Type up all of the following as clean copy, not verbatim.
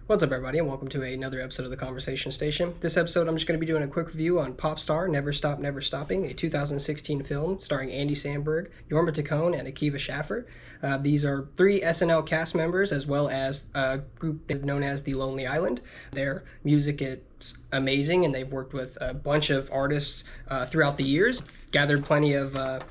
What's up, everybody, and welcome to another episode of the Conversation Station. This episode, I'm just going to be doing a quick review on Popstar Never Stop Never Stopping, a 2016 film starring Andy Samberg, Jorma Taccone, and Akiva Schaffer. These are three SNL cast members, as well as a group known as The Lonely Island. Their music is amazing, and they've worked with a bunch of artists throughout the years, gathered plenty of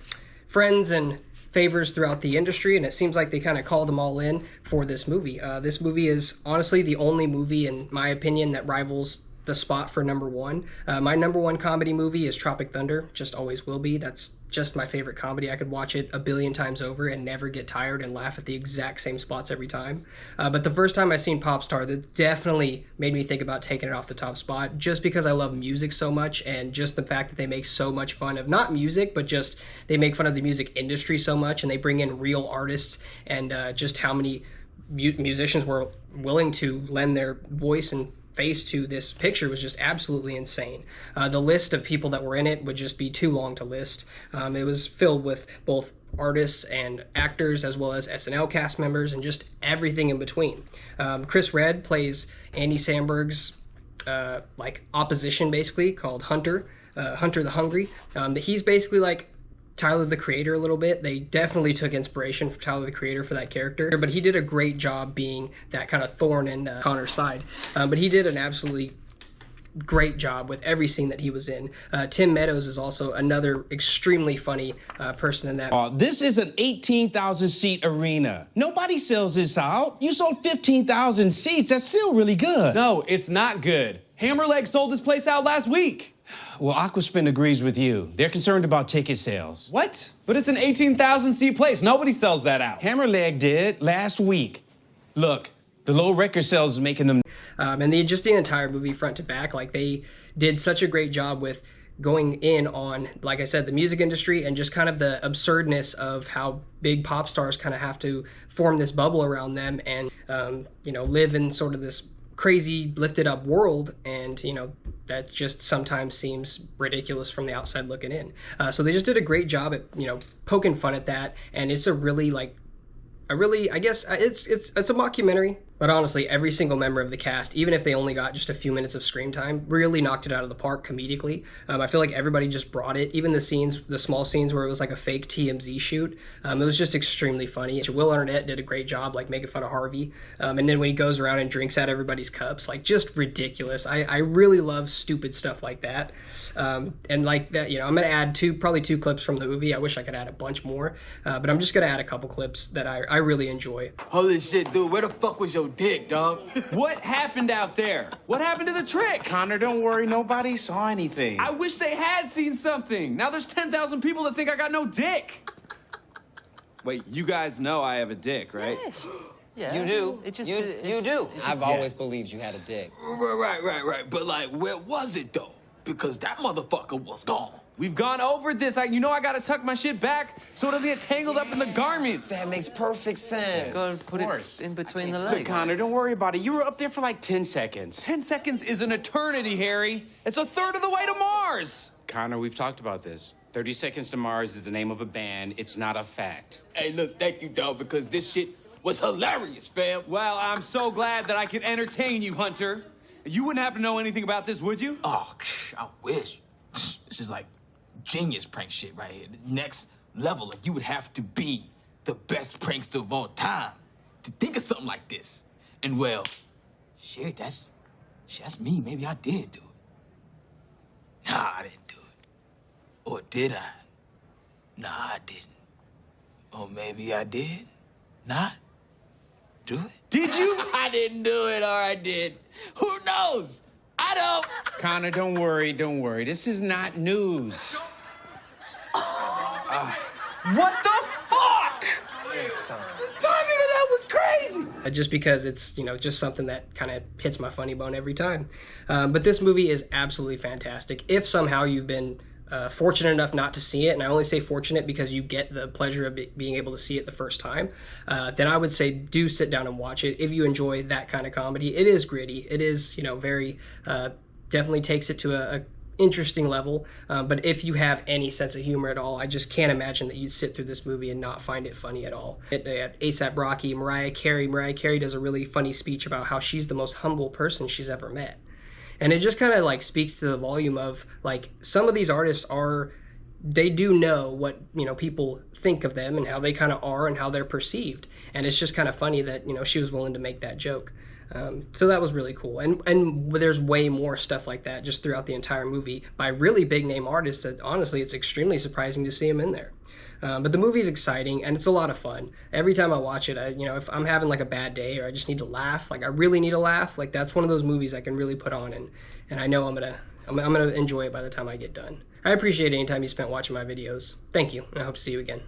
friends and favors throughout the industry, and it seems like they kind of called them all in for this movie. This movie is honestly the only movie, in my opinion, that rivals the spot for number one. My number one comedy movie is Tropic Thunder, just always will be. That's just my favorite comedy. I could watch it a billion times over and never get tired and laugh at the exact same spots every time. But the first time I seen Popstar, that definitely made me think about taking it off the top spot, just because I love music so much, and just the fact that they make so much fun of not music, but just they make fun of the music industry so much, and they bring in real artists, and just how many musicians were willing to lend their voice and face to this picture was just absolutely insane. The list of people that were in it would just be too long to list. It was filled with both artists and actors, as well as SNL cast members, and just everything in between. Chris Redd plays Andy Samberg's opposition, basically, called Hunter the Hungry. He's basically like Tyler the Creator a little bit. They definitely took inspiration from Tyler the Creator for that character, but he did a great job being that kind of thorn in Connor's side. But he did an absolutely great job with every scene that he was in. Tim Meadows is also another extremely funny person in that. This is an 18,000 seat arena. Nobody sells this out. You sold 15,000 seats. That's still really good. No, it's not good. Hammerleg sold this place out last week. Well, Aquaspin agrees with you. They're concerned about ticket sales. What? But it's an 18,000 seat place. Nobody sells that out. Hammerleg did last week. Look, the low record sales is making them. And the entire movie front to back, like they did such a great job with going in on, like I said, the music industry and just kind of the absurdness of how big pop stars kind of have to form this bubble around them and, live in sort of this crazy lifted up world, and that just sometimes seems ridiculous from the outside looking in. So they just did a great job at poking fun at that, and it's I guess it's a mockumentary. But honestly, every single member of the cast, even if they only got just a few minutes of screen time, really knocked it out of the park comedically. I feel like everybody just brought it. Even the small scenes where it was like a fake TMZ shoot, it was just extremely funny. Will Arnett did a great job, like making fun of Harvey. And then when he goes around and drinks out everybody's cups, like just ridiculous. I really love stupid stuff like that. And like that, I'm gonna add probably two clips from the movie. I wish I could add a bunch more, but I'm just gonna add a couple clips that I really enjoy. Holy shit, dude, where the fuck was your dick, dog? What happened out there? What happened to the trick? Connor, don't worry. Nobody saw anything. I wish they had seen something. Now there's 10,000 people that think I got no dick. Wait, you guys know I have a dick, right? Yes. Yeah. You do. You do. I've always believed you had a dick. Right. But, like, where was it, though? Because that motherfucker was gone. We've gone over this. I gotta tuck my shit back so it doesn't get tangled up in the garments. That makes perfect sense. Go and put it in between the legs. Connor, don't worry about it. You were up there for like 10 seconds. 10 seconds is an eternity, Harry. It's a third of the way to Mars. Connor, we've talked about this. 30 Seconds to Mars is the name of a band. It's not a fact. Hey, look, thank you, dog, because this shit was hilarious, fam. Well, I'm so glad that I could entertain you, Hunter. You wouldn't happen to know anything about this, would you? Oh, I wish. This is like genius prank shit right here. The next level. Like, you would have to be the best prankster of all time to think of something like this. And well, shit, that's me. Maybe I did do it. Nah, I didn't do it. Or did I? Nah, I didn't. Or maybe I did not do it. Did you? I didn't do it, or I did. Who knows? I don't. Connor, don't worry. This is not news. What the fuck? The timing of that was crazy. Just because it's just something that kind of hits my funny bone every time. But this movie is absolutely fantastic. If somehow you've been fortunate enough not to see it, and I only say fortunate because you get the pleasure of being able to see it the first time, then I would say do sit down and watch it if you enjoy that kind of comedy. It is gritty. It is very definitely takes it to a interesting level. But if you have any sense of humor at all, I just can't imagine that you'd sit through this movie and not find it funny at all. A$AP Rocky, Mariah Carey does a really funny speech about how she's the most humble person she's ever met. And it just kind of like speaks to the volume of like some of these artists they do know what, you know, people think of them and how they kind of are and how they're perceived. And it's just kind of funny that, you know, she was willing to make that joke. So that was really cool. And there's way more stuff like that just throughout the entire movie by really big name artists that honestly it's extremely surprising to see them in there. But the movie is exciting and it's a lot of fun. Every time I watch it, you know, if I'm having like a bad day or I just need to laugh, like I really need to laugh, like that's one of those movies I can really put on and I know I'm gonna enjoy it by the time I get done. I appreciate any time you spent watching my videos. Thank you, and I hope to see you again.